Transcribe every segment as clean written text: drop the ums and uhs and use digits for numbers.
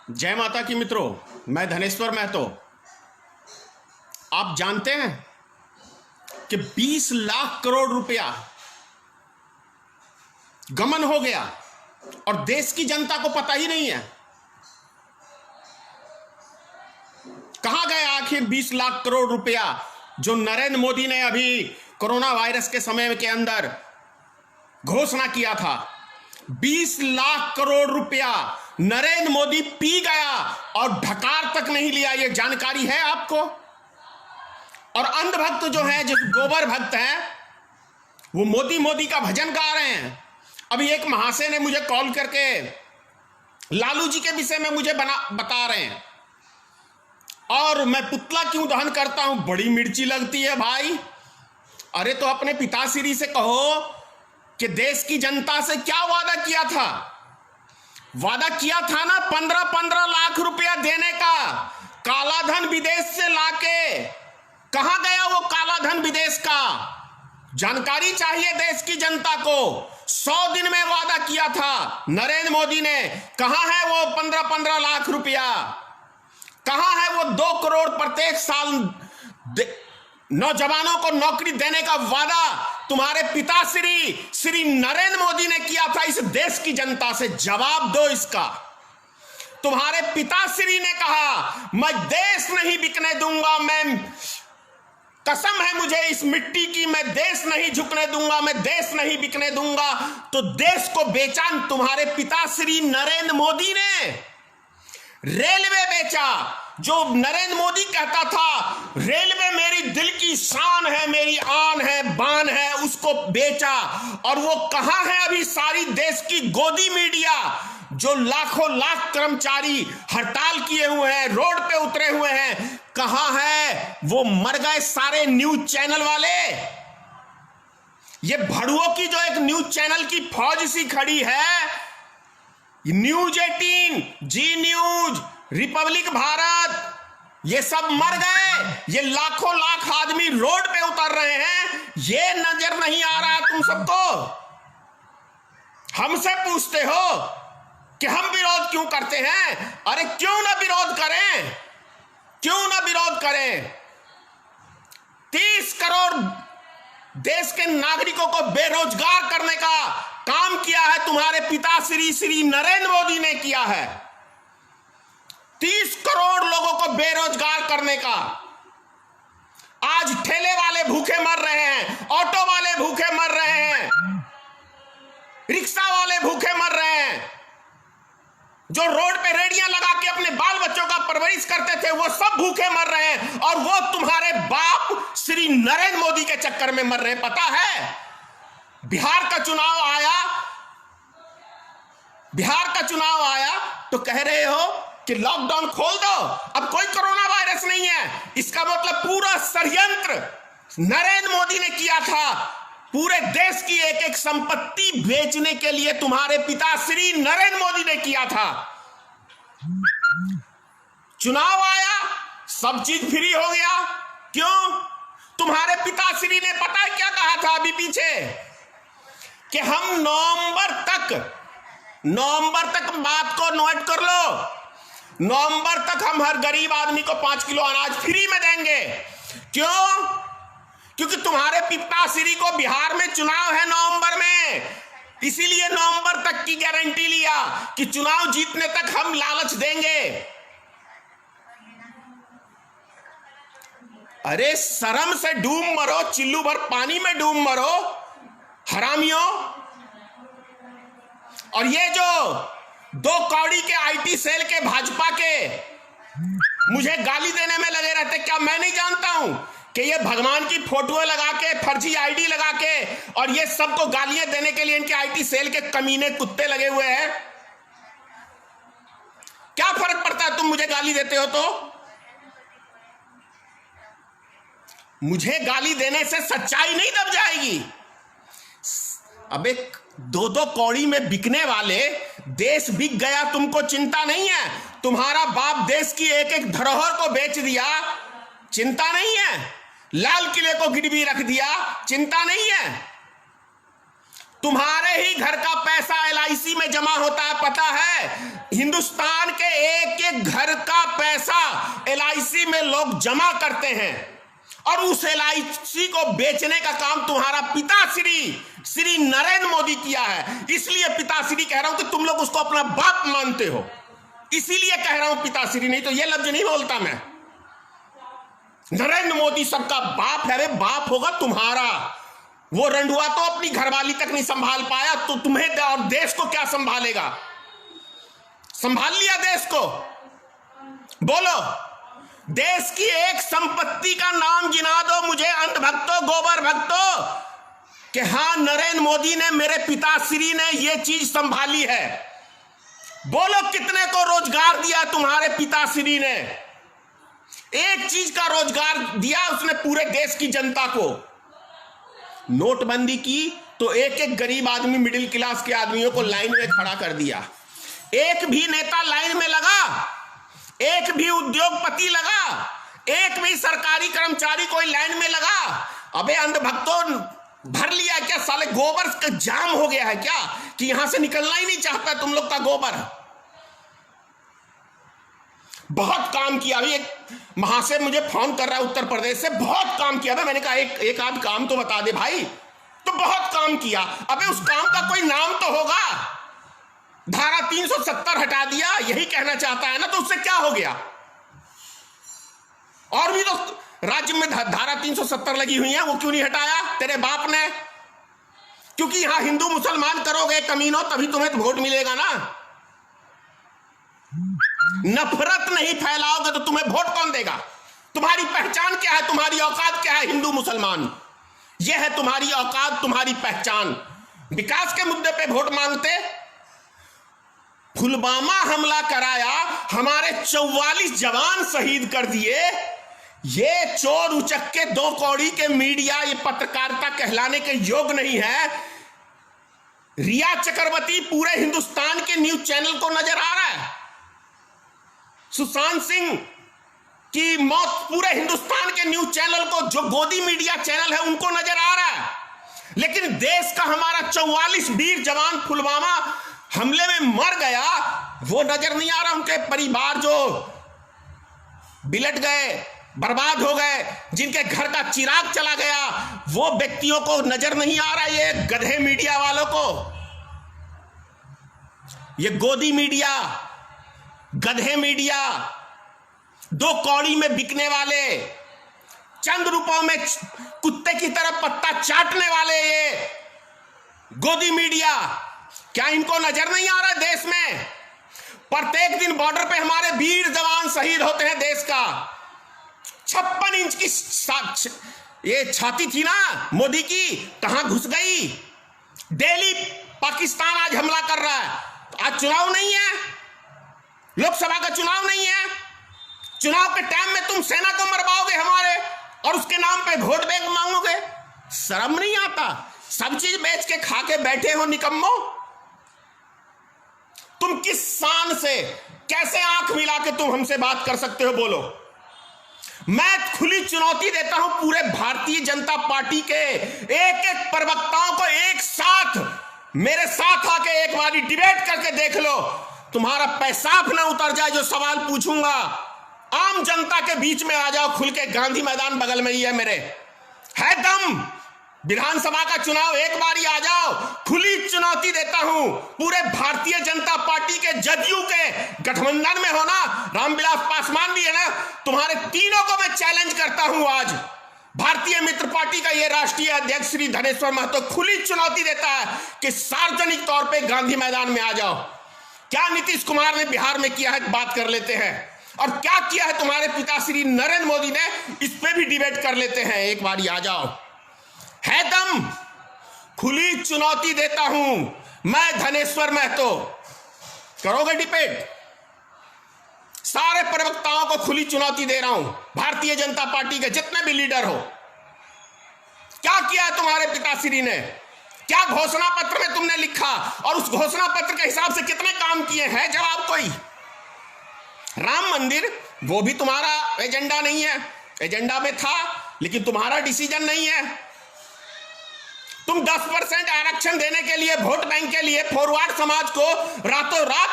जय माता की मित्रों, मैं धनेश्वर महतो। आप जानते हैं कि 20 लाख करोड़ रुपया गमन हो गया और देश की जनता को पता ही नहीं है। कहां गया आखिर 20 लाख करोड़ रुपया जो नरेंद्र मोदी ने अभी कोरोना वायरस के समय के अंदर घोषणा किया था। 20 लाख करोड़ रुपया नरेंद्र मोदी पी गया और ढकार तक नहीं लिया। यह जानकारी है आपको? और अंधभक्त जो है, जो गोबर भक्त हैं, वो मोदी मोदी का भजन गा रहे हैं। अभी एक महाशय ने मुझे कॉल करके लालू जी के विषय में मुझे बता रहे हैं, और मैं पुतला क्यों दहन करता हूं, बड़ी मिर्ची लगती है भाई। अरे तो अपने पिताश्री से कहो कि देश की जनता से क्या वादा किया था। वादा किया था ना 15-15 लाख रुपया देने का, काला धन विदेश से लाके। कहां गया वो काला धन विदेश का? जानकारी चाहिए देश की जनता को। 100 दिन में वादा किया था नरेंद्र मोदी ने। कहां है वो 15-15 लाख रुपया? कहां है वो 2 करोड़ प्रत्येक साल नौजवानों को नौकरी देने का वादा तुम्हारे पिताश्री श्री नरेंद्र मोदी ने किया था इस देश की जनता से? जवाब दो इसका। तुम्हारे पिताश्री ने कहा, मैं देश नहीं बिकने दूंगा, मैं कसम है मुझे इस मिट्टी की, मैं देश नहीं झुकने दूंगा, मैं देश नहीं बिकने दूंगा। तो देश को बेचा तुम्हारे पिताश्री नरेंद्र मोदी ने। रेलवे बेचा, जो नरेंद्र मोदी कहता था रेलवे मेरी दिल की शान है, मेरी आन है, बान है, उसको बेचा। और वो कहां है अभी सारी देश की गोदी मीडिया, जो लाखों लाख कर्मचारी हड़ताल किए हुए हैं, रोड पे उतरे हुए हैं, कहां है वो? मर गए सारे न्यूज चैनल वाले। ये भड़ुओं की जो एक न्यूज चैनल की फौज सी खड़ी है, न्यूज 18, जी न्यूज, रिपब्लिक भारत, ये सब मर गए। ये लाखों लाख आदमी रोड पे उतर रहे हैं। ये नजर नहीं आ रहा तुम सबको? हमसे पूछते हो कि हम विरोध क्यों करते हैं? अरे क्यों ना विरोध करें, क्यों ना विरोध करें। 30 करोड़ देश के नागरिकों को बेरोजगार करने का काम किया है तुम्हारे पिताश्री श्री नरेंद्र मोदी ने किया है। 30 करोड़ लोगों को बेरोजगार करने का। आज ठेले वाले भूखे मर रहे हैं, ऑटो वाले भूखे मर रहे हैं, रिक्शा वाले भूखे मर रहे हैं, जो रोड पे रेडियां लगा के अपने बाल बच्चों का परवरिश करते थे, वो सब भूखे मर रहे हैं। और वो तुम्हारे बाप श्री नरेंद्र मोदी के चक्कर में मर रहे हैं। पता है, बिहार का चुनाव आया तो कह रहे हो कि लॉकडाउन खोल दो, अब कोई कोरोना वायरस नहीं है। इसका मतलब पूरा षड्यंत्र नरेंद्र मोदी ने किया था। पूरे देश की एक एक संपत्ति बेचने के लिए तुम्हारे पिता श्री नरेंद्र मोदी ने किया था। चुनाव आया, सब चीज फ्री हो गया। क्यों? तुम्हारे पिताश्री ने पता है क्या कहा था अभी पीछे, कि हम नवंबर तक बात को नोट कर लो, नवंबर तक हम हर गरीब आदमी को 5 किलो अनाज फ्री में देंगे। क्यों? क्योंकि तुम्हारे पिताश्री को बिहार में चुनाव है नवंबर में, इसीलिए नवंबर तक की गारंटी लिया कि चुनाव जीतने तक हम लालच देंगे। अरे शर्म से डूब मरो, चिल्लू भर पानी में डूब मरो हरामियों। और ये जो 2 कौड़ी के आईटी सेल के भाजपा के मुझे गाली देने में लगे रहते, क्या मैं नहीं जानता हूं कि ये भगवान की फोटो लगा के, फर्जी आईडी लगा के, और ये सबको गालियां देने के लिए इनके आईटी सेल के कमीने कुत्ते लगे हुए हैं। क्या फर्क पड़ता है तुम मुझे गाली देते हो तो? मुझे गाली देने से सच्चाई नहीं दब जाएगी। अबे 2-2 कौड़ी में बिकने वाले, देश बिक गया तुमको चिंता नहीं है? तुम्हारा बाप देश की एक एक धरोहर को बेच दिया, चिंता नहीं है? लाल किले को गिरवी रख दिया, चिंता नहीं है? तुम्हारे ही घर का पैसा LIC में जमा होता है, पता है? हिंदुस्तान के एक एक घर का पैसा LIC में लोग जमा करते हैं और उस LIC को बेचने का काम तुम्हारा पिताश्री नरेंद्र मोदी किया है। इसलिए पिताश्री कह रहा हूं कि तुम लोग उसको अपना बाप मानते हो, इसीलिए कह रहा हूं पिताश्री, नहीं तो ये लफ्ज नहीं बोलता मैं। नरेंद्र मोदी सबका बाप है। अरे बाप होगा तुम्हारा, वो रंडुआ तो अपनी घरवाली तक नहीं संभाल पाया, तो तुम्हें और देश को क्या संभालेगा? संभाल लिया देश को? बोलो, देश की एक संपत्ति का नाम गिना दो मुझे, अंधभक्तों, गोबर भक्तों, कि हां नरेंद्र मोदी ने, मेरे पिताश्री ने ये चीज संभाली है। बोलो कितने को रोजगार दिया तुम्हारे पिताश्री ने? एक चीज का रोजगार दिया उसने पूरे देश की जनता को। नोटबंदी की तो एक एक गरीब आदमी, मिडिल क्लास के आदमियों को लाइन में खड़ा कर दिया। एक भी नेता लाइन में लगा, एक भी उद्योगपति लगा, एक भी सरकारी कर्मचारी कोई लाइन में लगा? अबे अंधभक्तों, भर लिया क्या साले? गोबर का जाम हो गया है क्या कि यहां से निकलना ही नहीं चाहता तुम लोग का गोबर? बहुत काम किया। अभी एक महाशय मुझे फोन कर रहा है उत्तर प्रदेश से, बहुत काम किया था। मैंने कहा एक आध काम तो बता दे भाई। तो बहुत काम किया। अबे उस काम का कोई नाम तो होगा। धारा 370 हटा दिया, यही कहना चाहता है ना? तो उससे क्या हो गया? और भी तो राज्य में धारा 370 लगी हुई है, वो क्यों नहीं हटाया तेरे बाप ने? क्योंकि यहां हिंदू मुसलमान करोगे कमीनों, तभी तुम्हें वोट मिलेगा ना। नफरत नहीं फैलाओगे तो तुम्हें वोट कौन देगा? तुम्हारी पहचान क्या है? तुम्हारी औकात क्या है? हिंदू मुसलमान, यह है तुम्हारी औकात, तुम्हारी पहचान। विकास के मुद्दे पे वोट मांगते। पुलवामा हमला कराया, हमारे 44 जवान शहीद कर दिए। ये चोर उचक्के दो कौड़ी के मीडिया, ये पत्रकारिता कहलाने के योग नहीं है। रिया चक्रवर्ती पूरे हिंदुस्तान के न्यूज चैनल को नजर आ रहा है। सुशांत सिंह की मौत पूरे हिंदुस्तान के न्यूज चैनल को, जो गोदी मीडिया चैनल है, उनको नजर आ रहा है। लेकिन देश का हमारा 44 वीर जवान पुलवामा हमले में मर गया, वो नजर नहीं आ रहा। उनके परिवार जो बिलट गए, बर्बाद हो गए, जिनके घर का चिराग चला गया, वो व्यक्तियों को नजर नहीं आ रहा। ये गधे मीडिया वालों को, ये गोदी मीडिया, गधे मीडिया, दो कौड़ी में बिकने वाले, चंद रुपयों में कुत्ते की तरह पत्ता चाटने वाले ये गोदी मीडिया, क्या इनको नजर नहीं आ रहा देश में? प्रत्येक दिन बॉर्डर पे हमारे वीर जवान शहीद होते हैं देश का। 56 इंच की ये छाती थी ना मोदी की, कहां घुस गई? दिल्ली पाकिस्तान आज हमला कर रहा है। आज चुनाव नहीं है, लोकसभा का चुनाव नहीं है। चुनाव के टाइम में तुम सेना को मरवाओगे हमारे, और उसके नाम पे वोट बैंक मांगोगे। शर्म नहीं आता? सब चीज बेच के खा के बैठे हो निकम्मो। तुम किस शान से, कैसे आंख मिला के तुम हमसे बात कर सकते हो? बोलो। मैं खुली चुनौती देता हूं पूरे भारतीय जनता पार्टी के एक एक प्रवक्ताओं को, एक साथ मेरे साथ आके एक बारी डिबेट करके देख लो। तुम्हारा पेशाब ना उतर जाए जो सवाल पूछूंगा। आम जनता के बीच में आ जाओ खुल के, गांधी मैदान बगल में ही है मेरे, है दम। विधानसभा का चुनाव एक बारी आ जाओ, खुली चुनौती देता हूं पूरे भारतीय जनता पार्टी के, जदयू के गठबंधन में हो ना, रामविलास पासवान भी है ना, तुम्हारे तीनों को मैं चैलेंज करता हूं। आज भारतीय मित्र पार्टी का ये राष्ट्रीय अध्यक्ष श्री धनेश्वर महतो खुली चुनौती देता है कि सार्वजनिक तौर पे गांधी मैदान में आ जाओ। क्या नीतीश कुमार ने बिहार में किया है, बात कर लेते हैं, और क्या किया है तुम्हारे पिता श्री नरेंद्र मोदी ने, इस पे भी डिबेट कर लेते हैं। एक बारी आ जाओ, है दम। खुली चुनौती देता हूं मैं धनेश्वर महतो, करोगे डिबेट? सारे प्रवक्ताओं को खुली चुनौती दे रहा हूं, भारतीय जनता पार्टी के जितने भी लीडर हो। क्या किया है तुम्हारे पिताश्री ने? क्या घोषणा पत्र में तुमने लिखा, और उस घोषणा पत्र के हिसाब से कितने काम किए हैं? जवाब कोई? राम मंदिर, वो भी तुम्हारा एजेंडा नहीं है। एजेंडा में था लेकिन तुम्हारा डिसीजन नहीं है। तुम 10% आरक्षण देने के लिए, वोट बैंक के लिए फॉरवर्ड समाज को रातों रात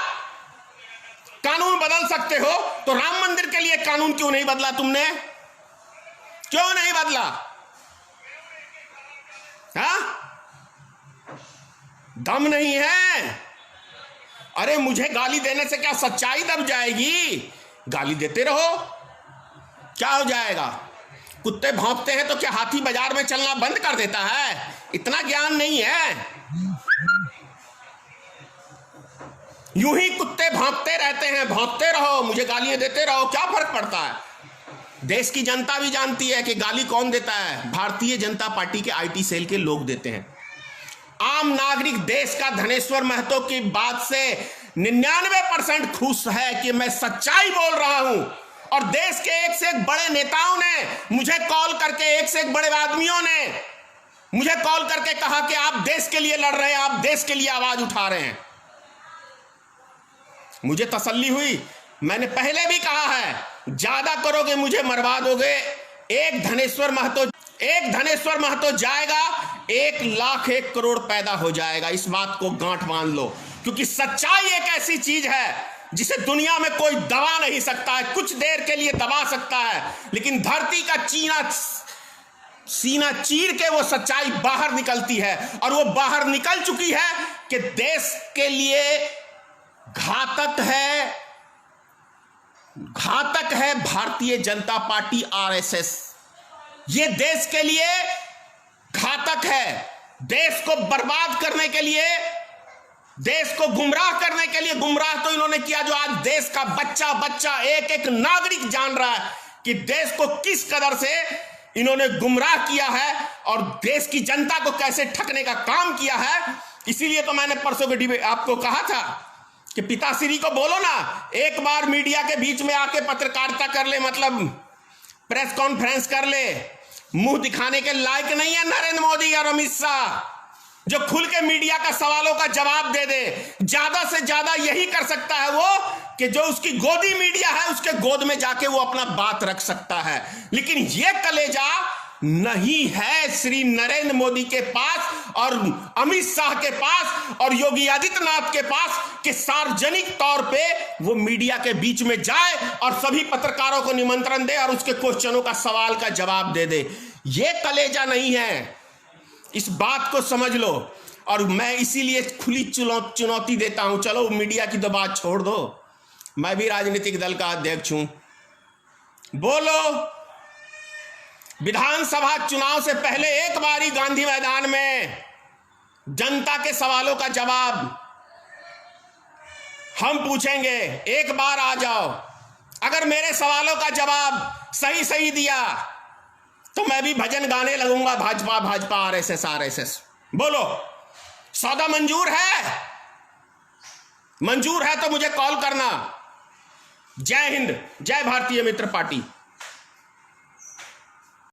कानून बदल सकते हो, तो राम मंदिर के लिए कानून क्यों नहीं बदला तुमने? क्यों नहीं बदला? हाँ, दम नहीं है। अरे मुझे गाली देने से क्या सच्चाई दब जाएगी? गाली देते रहो, क्या हो जाएगा? कुत्ते भौंकते हैं तो क्या हाथी बाजार में चलना बंद कर देता है? इतना ज्ञान नहीं है। यूं ही कुत्ते भौंकते रहते हैं, भौंकते रहो, मुझे गालियां देते रहो, क्या फर्क पड़ता है? देश की जनता भी जानती है कि गाली कौन देता है। भारतीय जनता पार्टी के आईटी सेल के लोग देते हैं। आम नागरिक देश का धनेश्वर महतो की बात से 99% खुश है कि मैं सच्चाई बोल रहा हूं, और देश के एक से एक बड़े नेताओं ने मुझे कॉल करके, एक से एक बड़े आदमियों ने मुझे कॉल करके कहा कि आप देश के लिए लड़ रहे हैं, आप देश के लिए आवाज उठा रहे हैं। मुझे तसल्ली हुई। मैंने पहले भी कहा है, ज्यादा करोगे मुझे मरवा दोगे। एक धनेश्वर महतो जाएगा, 1,01,00,000 करोड़ पैदा हो जाएगा। इस बात को गांठ बांध लो, क्योंकि सच्चाई एक ऐसी चीज है जिसे दुनिया में कोई दबा नहीं सकता है। कुछ देर के लिए दबा सकता है, लेकिन धरती का सीना चीर के वो सच्चाई बाहर निकलती है, और वो बाहर निकल चुकी है कि देश के लिए घातक है भारतीय जनता पार्टी, आरएसएस। ये देश के लिए घातक है। देश को बर्बाद करने के लिए, देश को गुमराह करने के लिए, गुमराह तो इन्होंने किया जो आज देश का बच्चा बच्चा, एक एक नागरिक जान रहा है कि देश को किस कदर से इन्होंने गुमराह किया है और देश की जनता को कैसे ठगने का काम किया है। इसीलिए तो मैंने परसों के डिबेट आपको कहा था कि पिताश्री को बोलो ना, एक बार मीडिया के बीच में आके पत्रकारिता कर ले, मतलब प्रेस कॉन्फ्रेंस कर ले। मुंह दिखाने के लायक नहीं है नरेंद्र मोदी और अमित शाह, जो खुल के मीडिया का सवालों का जवाब दे दे। ज्यादा से ज्यादा यही कर सकता है वो कि जो उसकी गोदी मीडिया है उसके गोद में जाके वो अपना बात रख सकता है। लेकिन ये कलेजा नहीं है श्री नरेंद्र मोदी के पास और अमित शाह के पास और योगी आदित्यनाथ के पास कि सार्वजनिक तौर पे वो मीडिया के बीच में जाए और सभी पत्रकारों को निमंत्रण दे और उसके क्वेश्चनों का सवाल का जवाब दे दे। ये कलेजा नहीं है, इस बात को समझ लो। और मैं इसीलिए खुली चुनौती देता हूं, चलो मीडिया की तो बात छोड़ दो, मैं भी राजनीतिक दल का अध्यक्ष हूं, बोलो। विधानसभा चुनाव से पहले एक बारी गांधी मैदान में जनता के सवालों का जवाब हम पूछेंगे, एक बार आ जाओ। अगर मेरे सवालों का जवाब सही दिया तो मैं भी भजन गाने लगूंगा, भाजपा भाजपा आरएसएस। बोलो, सौदा मंजूर है? मंजूर है तो मुझे कॉल करना। जय हिंद, जय भारतीय मित्र पार्टी।